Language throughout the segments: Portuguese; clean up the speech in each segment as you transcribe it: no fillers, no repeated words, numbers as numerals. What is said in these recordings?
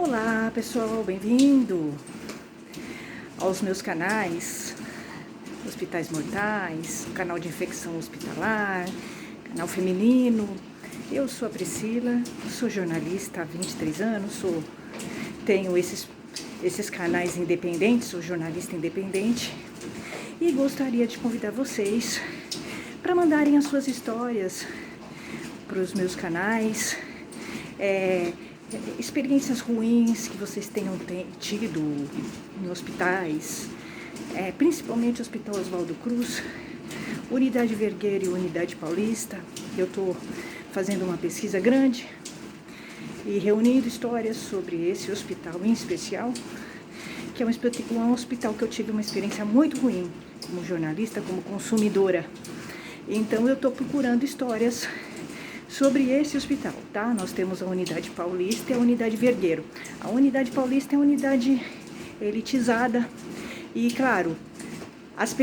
Olá pessoal, bem-vindo aos meus canais Hospitais Mortais, canal de infecção hospitalar, canal feminino. Eu sou a Priscila, sou jornalista há 23 anos, tenho esses canais independentes, sou jornalista independente e gostaria de convidar vocês para mandarem as suas histórias para os meus canais, experiências ruins que vocês tenham tido em hospitais, principalmente o Hospital Oswaldo Cruz, Unidade Vergueiro e Unidade Paulista. Eu estou fazendo uma pesquisa grande e reunindo histórias sobre esse hospital em especial, que é um hospital que eu tive uma experiência muito ruim como jornalista, como consumidora. Então eu estou procurando histórias sobre esse hospital, tá? Nós temos a Unidade Paulista e a Unidade Vergueiro. A Unidade Paulista é uma unidade elitizada e, claro, as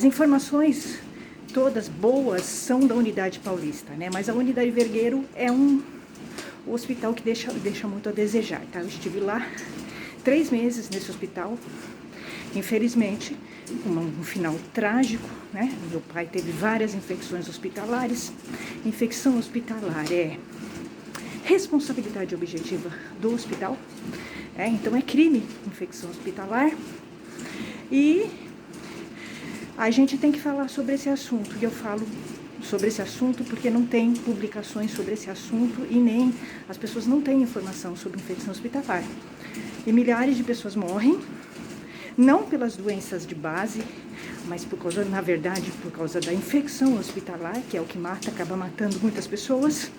informações todas boas são da Unidade Paulista, né? Mas a Unidade Vergueiro é um hospital que deixa muito a desejar, tá? Eu estive lá 3 meses nesse hospital, infelizmente, um final trágico, né? Meu pai teve várias infecções hospitalares. Infecção hospitalar é responsabilidade objetiva do hospital, então é crime infecção hospitalar. E a gente tem que falar sobre esse assunto, e eu falo sobre esse assunto porque não tem publicações sobre esse assunto e nem as pessoas não têm informação sobre infecção hospitalar. E milhares de pessoas morrem, não pelas doenças de base, mas na verdade, por causa da infecção hospitalar, que é o que acaba matando muitas pessoas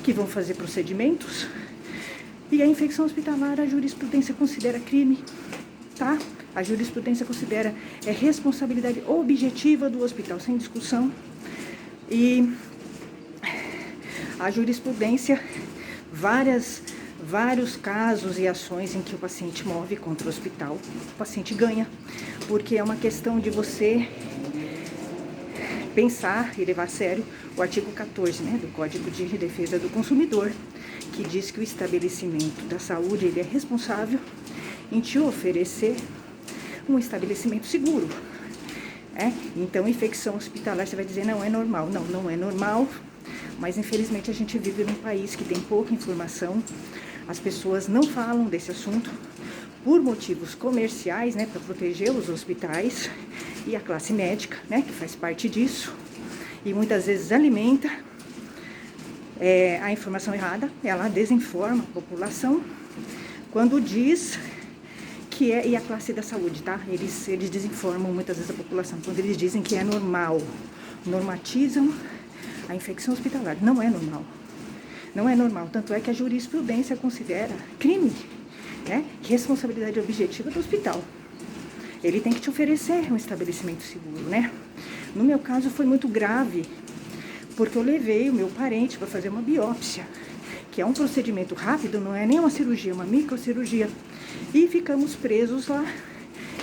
que vão fazer procedimentos. E a infecção hospitalar, a jurisprudência considera crime, tá? A jurisprudência considera responsabilidade objetiva do hospital, sem discussão. E a jurisprudência, vários casos e ações em que o paciente move contra o hospital, o paciente ganha, porque é uma questão de você pensar e levar a sério o artigo 14, né, do Código de Defesa do Consumidor, que diz que o estabelecimento da saúde ele é responsável em te oferecer um estabelecimento seguro. Então, infecção hospitalar, você vai dizer, não é normal. Não é normal, mas infelizmente a gente vive num país que tem pouca informação. As pessoas não falam desse assunto por motivos comerciais, né, para proteger os hospitais e a classe médica, né, que faz parte disso, e muitas vezes alimenta a informação errada. Ela desinforma a população quando diz que e a classe da saúde, tá? Eles desinformam muitas vezes a população quando eles dizem que é normal, normatizam a infecção hospitalar. Não é normal. Não é normal, tanto é que a jurisprudência considera crime, né? Responsabilidade objetiva do hospital. Ele tem que te oferecer um estabelecimento seguro, né? No meu caso foi muito grave, porque eu levei o meu parente para fazer uma biópsia, que é um procedimento rápido, não é nem uma cirurgia, é uma microcirurgia. E ficamos presos lá,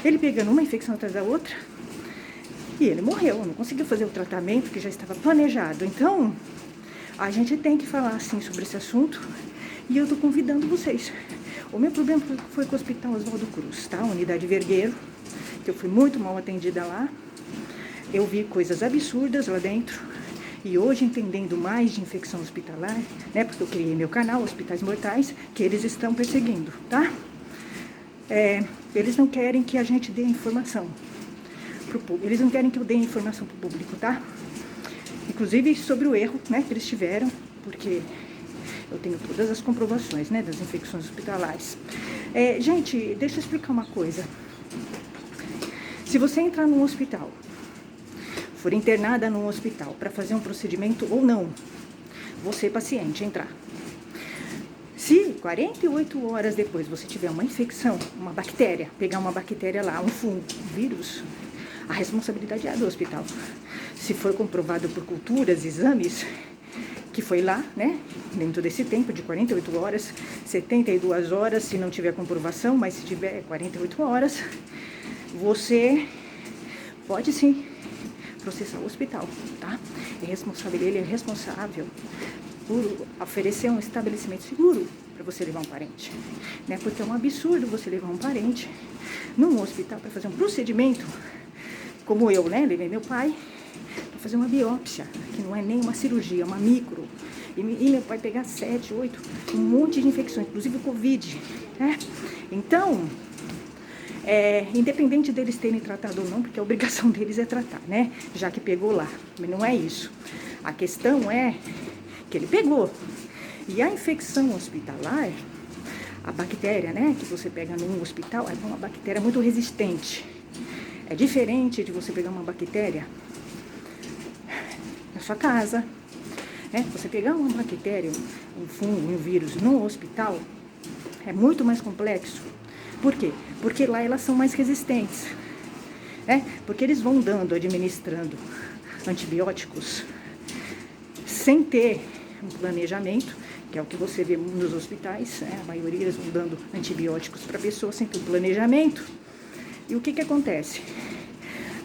ele pegando uma infecção atrás da outra, e ele morreu, não conseguiu fazer o tratamento que já estava planejado. Então, a gente tem que falar assim sobre esse assunto, e eu tô convidando vocês. O meu problema foi com o Hospital Oswaldo Cruz, tá? Unidade Vergueiro, que eu fui muito mal atendida lá. Eu vi coisas absurdas lá dentro, e hoje entendendo mais de infecção hospitalar, né? Porque eu criei meu canal, Hospitais Mortais, que eles estão perseguindo, tá? Eles não querem que a gente dê informação pro público, eles não querem que eu dê informação pro público, tá? Inclusive sobre o erro, né, que eles tiveram, porque eu tenho todas as comprovações, né, das infecções hospitalares. Gente, deixa eu explicar uma coisa. Se você entrar num hospital, for internada num hospital para fazer um procedimento ou não, você, paciente, entrar. Se 48 horas depois você tiver uma infecção, uma bactéria, pegar uma bactéria lá, um fungo, um vírus, a responsabilidade é do hospital. Se for comprovado por culturas, exames, que foi lá, né, dentro desse tempo de 48 horas, 72 horas, se não tiver comprovação, mas se tiver 48 horas, você pode sim processar o hospital, tá? Ele é responsável por oferecer um estabelecimento seguro para você levar um parente, né? Porque é um absurdo você levar um parente num hospital para fazer um procedimento, como eu, né? Levei meu pai para fazer uma biópsia, que não é nem uma cirurgia, é uma micro. E meu pai pegar 7, 8, um monte de infecções, inclusive o Covid, né? Então, independente deles terem tratado ou não, porque a obrigação deles é tratar, né? Já que pegou lá. Mas não é isso. A questão é que ele pegou. E a infecção hospitalar, a bactéria, né, que você pega num hospital, é uma bactéria muito resistente. É diferente de você pegar uma bactéria na sua casa, né? Você pegar uma bactéria, um fungo, um vírus no hospital, é muito mais complexo. Por quê? Porque lá elas são mais resistentes, né? Porque eles vão administrando antibióticos sem ter um planejamento, que é o que você vê nos hospitais, né? A maioria eles vão dando antibióticos para a pessoa sem ter um planejamento. E o que acontece?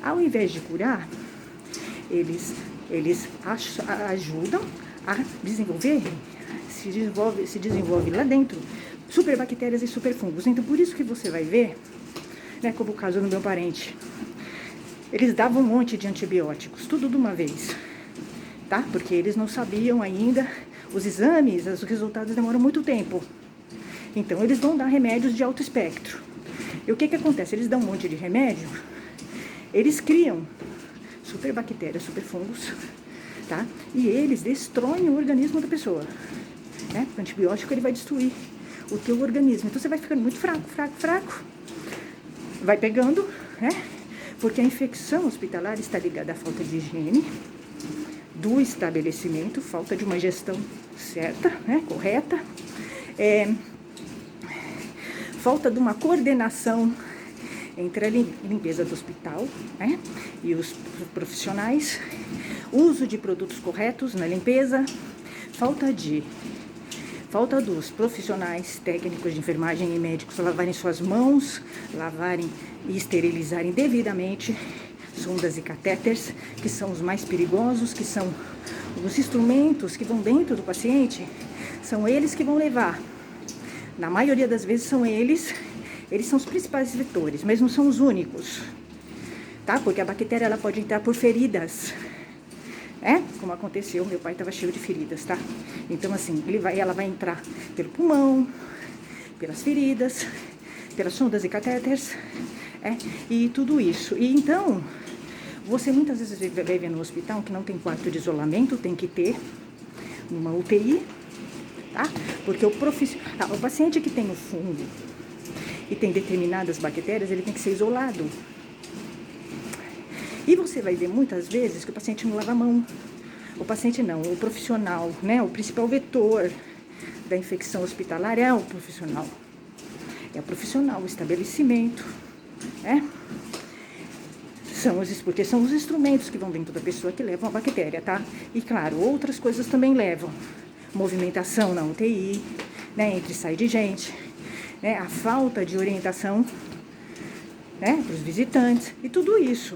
Ao invés de curar, eles ajudam a desenvolver, se desenvolve lá dentro superbactérias e superfungos. Então, por isso que você vai ver, né, como o caso do meu parente, eles davam um monte de antibióticos, tudo de uma vez, tá? Porque eles não sabiam ainda, os exames, os resultados demoram muito tempo. Então, eles vão dar remédios de alto espectro. E o que acontece? Eles dão um monte de remédio, eles criam superbactérias, superfungos, tá? E eles destroem o organismo da pessoa, né? O antibiótico, ele vai destruir o teu organismo. Então, você vai ficando muito fraco. Vai pegando, né? Porque a infecção hospitalar está ligada à falta de higiene do estabelecimento, falta de uma gestão certa, né? Correta. Falta de uma coordenação entre a limpeza do hospital, né? E os profissionais. Uso de produtos corretos na limpeza. Falta dos profissionais técnicos de enfermagem e médicos lavarem suas mãos, lavarem e esterilizarem devidamente sondas e catéteres, que são os mais perigosos, que são os instrumentos que vão dentro do paciente, são eles que vão levar. Na maioria das vezes são eles são os principais vetores, mas não são os únicos, tá? Porque a bactéria, ela pode entrar por feridas, né? Como aconteceu, meu pai estava cheio de feridas, tá? Então, assim, ela vai entrar pelo pulmão, pelas feridas, pelas sondas e catéteres, e tudo isso. E então, você muitas vezes vai ver no hospital que não tem quarto de isolamento, tem que ter uma UTI, tá? Porque o paciente que tem o fungo e tem determinadas bactérias, ele tem que ser isolado. E você vai ver muitas vezes que o paciente não lava a mão. O paciente não, o profissional, né? O principal vetor da infecção hospitalar é o profissional. É o profissional, o estabelecimento, né? Porque são os instrumentos que vão dentro da pessoa que levam a bactéria, tá? E claro, outras coisas também levam. Movimentação na UTI, né? Entre e sai de gente, né? A falta de orientação, né? Para os visitantes e tudo isso.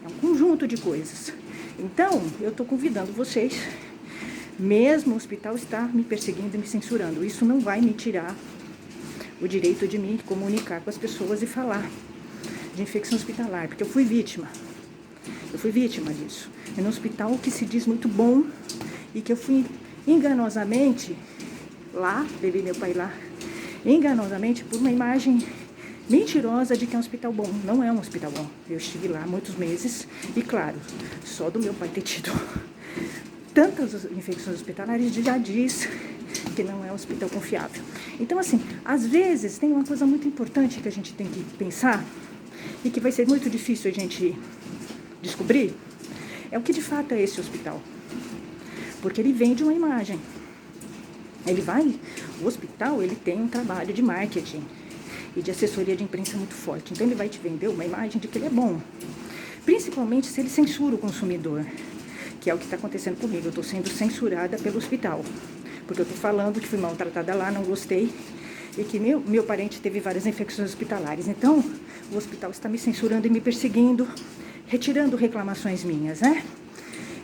É um conjunto de coisas. Então, eu estou convidando vocês, mesmo o hospital está me perseguindo e me censurando, isso não vai me tirar o direito de me comunicar com as pessoas e falar de infecção hospitalar, porque eu fui vítima disso. É num hospital que se diz muito bom e que eu fui enganosamente lá, levei meu pai lá, enganosamente por uma imagem mentirosa de que é um hospital bom. Não é um hospital bom. Eu estive lá há muitos meses e, claro, só do meu pai ter tido tantas infecções hospitalares já diz que não é um hospital confiável. Então, assim, às vezes tem uma coisa muito importante que a gente tem que pensar e que vai ser muito difícil a gente descobrir, é o que de fato é esse hospital. Porque ele vende uma imagem. O hospital, ele tem um trabalho de marketing e de assessoria de imprensa muito forte. Então, ele vai te vender uma imagem de que ele é bom. Principalmente se ele censura o consumidor, que é o que está acontecendo comigo. Eu estou sendo censurada pelo hospital, porque eu estou falando que fui maltratada lá, não gostei, e que meu parente teve várias infecções hospitalares. Então, o hospital está me censurando e me perseguindo, retirando reclamações minhas, né?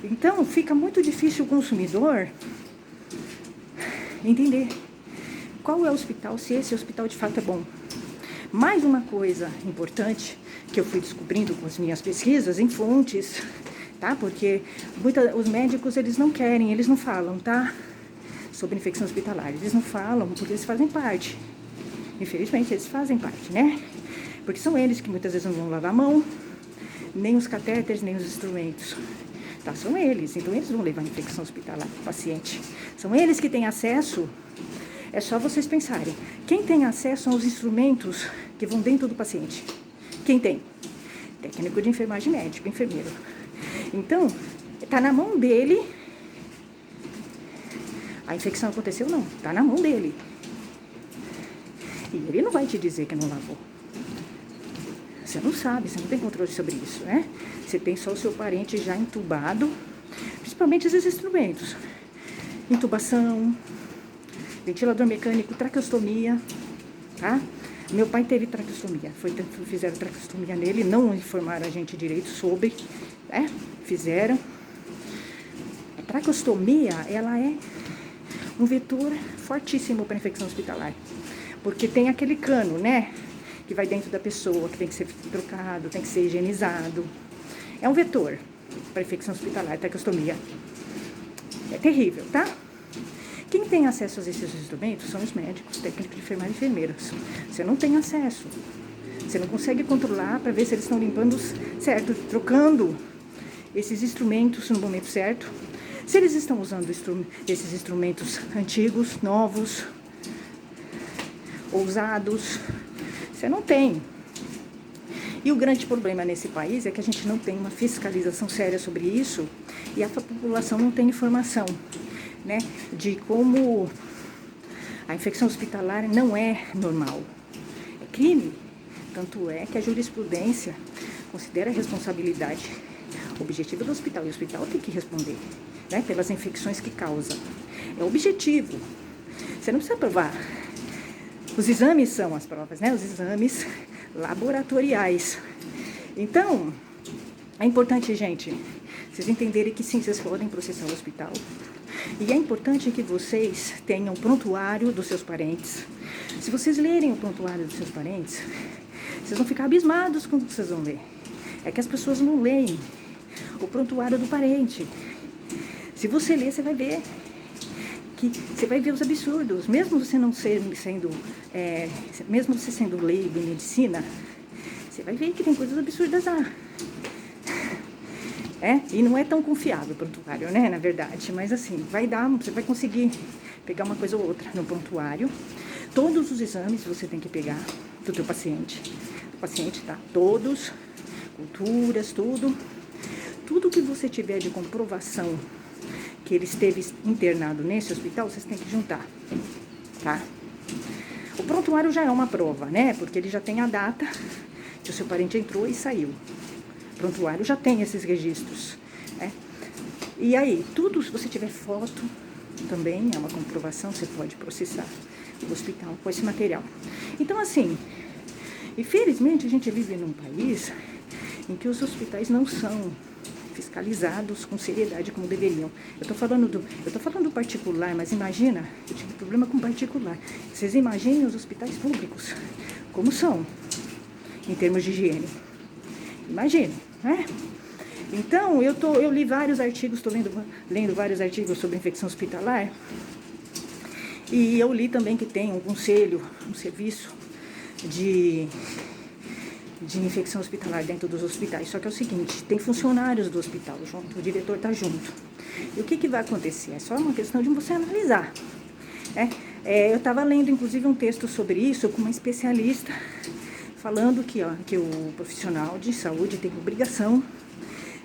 Então, fica muito difícil o consumidor entender qual é o hospital, se esse hospital de fato é bom. Mais uma coisa importante que eu fui descobrindo com as minhas pesquisas em fontes, tá? Porque os médicos, eles não querem, eles não falam, tá? Sobre infecção hospitalar. Eles não falam porque eles fazem parte. Infelizmente, eles fazem parte, né? Porque são eles que muitas vezes não vão lavar a mão, nem os catéteres, nem os instrumentos. Tá? São eles. Então, eles vão levar a infecção hospitalar para o paciente. São eles que têm acesso. É só vocês pensarem. Quem tem acesso aos instrumentos que vão dentro do paciente? Quem tem? Técnico de enfermagem, médico, enfermeiro. Então, tá na mão dele. A infecção aconteceu? Não. Tá na mão dele. E ele não vai te dizer que não lavou. Você não sabe, você não tem controle sobre isso, né? Você tem só o seu parente já entubado, principalmente esses instrumentos. Intubação, ventilador mecânico, traqueostomia, tá? Meu pai teve traqueostomia, fizeram traqueostomia nele, não informaram a gente direito sobre, né? Fizeram. A traqueostomia, ela é um vetor fortíssimo para infecção hospitalar, porque tem aquele cano, né? Que vai dentro da pessoa, que tem que ser trocado, tem que ser higienizado. É um vetor para infecção hospitalar, traqueostomia. É terrível, tá? Quem tem acesso a esses instrumentos são os médicos, técnicos de enfermagem e enfermeiros. Você não tem acesso. Você não consegue controlar para ver se eles estão limpando certo, trocando esses instrumentos no momento certo. Se eles estão usando esses instrumentos antigos, novos, ousados. Você não tem. E o grande problema nesse país é que a gente não tem uma fiscalização séria sobre isso e a população não tem informação, né, de como a infecção hospitalar não é normal. É crime. Tanto é que a jurisprudência considera a responsabilidade objetiva do hospital. E o hospital tem que responder, né, pelas infecções que causa. É objetivo. Você não precisa provar. Os exames são as provas, né? Os exames laboratoriais. Então, é importante, gente, vocês entenderem que sim, vocês podem processar o hospital. E é importante que vocês tenham o prontuário dos seus parentes. Se vocês lerem o prontuário dos seus parentes, vocês vão ficar abismados com o que vocês vão ler. É que as pessoas não leem o prontuário do parente. Se você ler, você vai ver. Que você vai ver os absurdos, mesmo você não mesmo você sendo leigo em medicina, você vai ver que tem coisas absurdas lá. E não é tão confiável o prontuário, né, na verdade, mas assim, você vai conseguir pegar uma coisa ou outra no prontuário. Todos os exames você tem que pegar do teu paciente, tá? Todos, culturas, tudo que você tiver de comprovação que ele esteve internado nesse hospital, vocês têm que juntar, tá? O prontuário já é uma prova, né? Porque ele já tem a data que o seu parente entrou e saiu. O prontuário já tem esses registros, né? E aí, se você tiver foto, também é uma comprovação, você pode processar o hospital com esse material. Então, assim, infelizmente a gente vive num país em que os hospitais não são fiscalizados com seriedade como deveriam. Eu tô falando do particular, mas imagina, eu tive problema com particular. Vocês imaginem os hospitais públicos, como são, em termos de higiene. Imaginem, né? Então, eu li vários artigos, estou lendo vários artigos sobre infecção hospitalar, e eu li também que tem um conselho, um serviço de infecção hospitalar dentro dos hospitais. Só que é o seguinte, tem funcionários do hospital junto, o diretor está junto. E o que vai acontecer? É só uma questão de você analisar. Eu estava lendo, inclusive, um texto sobre isso com uma especialista, falando que o profissional de saúde tem obrigação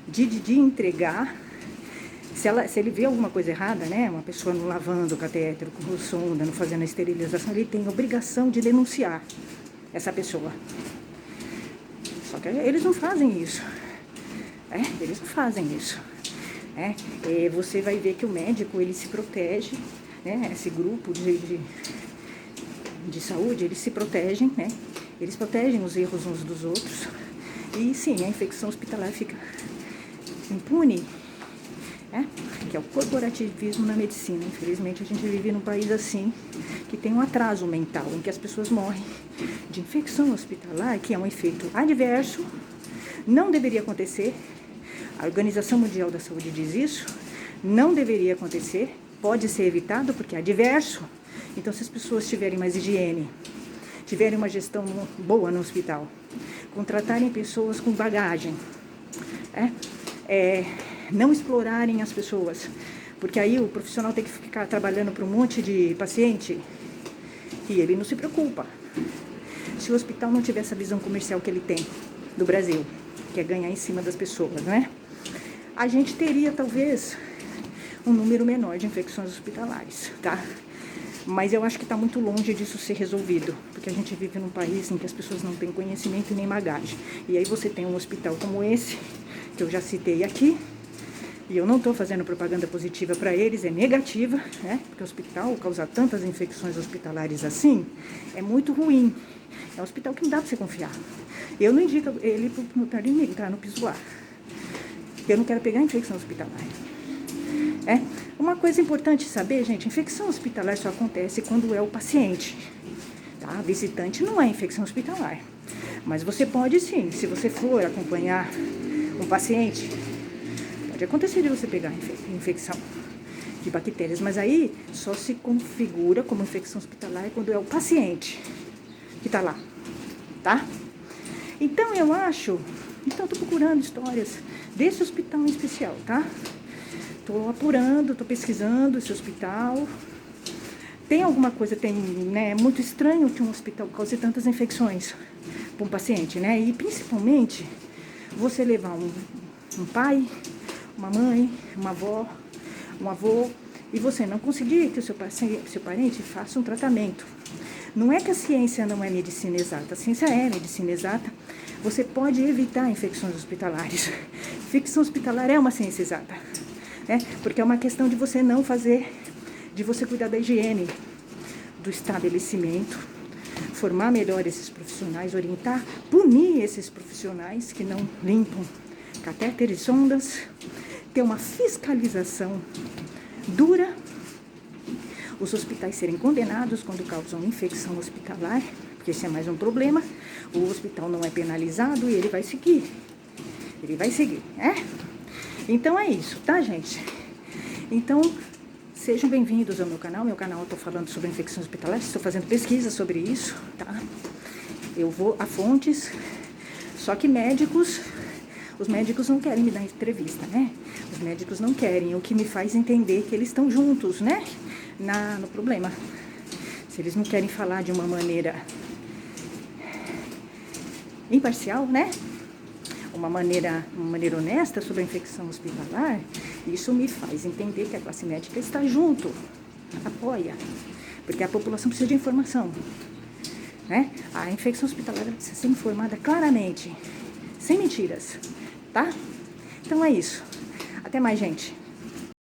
de entregar, se ele vê alguma coisa errada, né, uma pessoa não lavando o catéter, com sonda, não fazendo a esterilização, ele tem obrigação de denunciar essa pessoa. Só que eles não fazem isso. Eles não fazem isso. Você vai ver que o médico, ele se protege, né? Esse grupo de saúde, eles se protegem, né? Eles protegem os erros uns dos outros. E sim, a infecção hospitalar fica impune. que é o corporativismo na medicina. Infelizmente, a gente vive num país assim, que tem um atraso mental, em que as pessoas morrem de infecção hospitalar, que é um efeito adverso, não deveria acontecer. A Organização Mundial da Saúde diz isso, não deveria acontecer, pode ser evitado porque é adverso. Então, se as pessoas tiverem mais higiene, tiverem uma gestão boa no hospital, contratarem pessoas com bagagem, não explorarem as pessoas, porque aí o profissional tem que ficar trabalhando para um monte de paciente e ele não se preocupa. Se o hospital não tiver essa visão comercial que ele tem do Brasil, que é ganhar em cima das pessoas, né? A gente teria talvez um número menor de infecções hospitalares, tá? Mas eu acho que está muito longe disso ser resolvido, porque a gente vive num país em que as pessoas não têm conhecimento e nem bagagem. E aí você tem um hospital como esse, que eu já citei aqui, e eu não estou fazendo propaganda positiva para eles, é negativa, né? Porque o hospital causar tantas infecções hospitalares assim é muito ruim. É um hospital que não dá para você confiar. Eu não indico ele para entrar no pisoar. Eu não quero pegar infecção hospitalar. Uma coisa importante saber, gente, infecção hospitalar só acontece quando é o paciente, tá? Visitante não é infecção hospitalar. Mas você pode sim, se você for acompanhar um paciente, pode acontecer de você pegar infecção de bactérias, mas aí só se configura como infecção hospitalar quando é o paciente que tá lá, tá? Então eu tô procurando histórias desse hospital em especial, tá? Tô apurando, tô pesquisando esse hospital. Tem alguma coisa, né? É muito estranho que um hospital cause tantas infecções para um paciente, né? E principalmente você levar um pai, uma mãe, uma avó, um avô, e você não conseguir que o seu parente faça um tratamento. Não é que a ciência não é medicina exata, a ciência é medicina exata. Você pode evitar infecções hospitalares. Infecção hospitalar é uma ciência exata, né? Porque é uma questão de você não fazer, de você cuidar da higiene do estabelecimento, formar melhor esses profissionais, orientar, punir esses profissionais que não limpam catéteres e sondas, ter uma fiscalização dura, os hospitais serem condenados quando causam infecção hospitalar, porque esse é mais um problema. O hospital não é penalizado e ele vai seguir. Então é isso, tá, gente? Então, sejam bem-vindos ao meu canal. Meu canal eu tô falando sobre infecções hospitalares, estou fazendo pesquisa sobre isso, tá? Eu vou a fontes, só que os médicos não querem me dar entrevista, né? Os médicos não querem, o que me faz entender que eles estão juntos, né? No problema. Se eles não querem falar de uma maneira imparcial, né? Uma maneira honesta sobre a infecção hospitalar, isso me faz entender que a classe médica está junto, apoia, porque a população precisa de informação, né? A infecção hospitalar precisa ser informada claramente, sem mentiras, tá? Então é isso. Até mais, gente.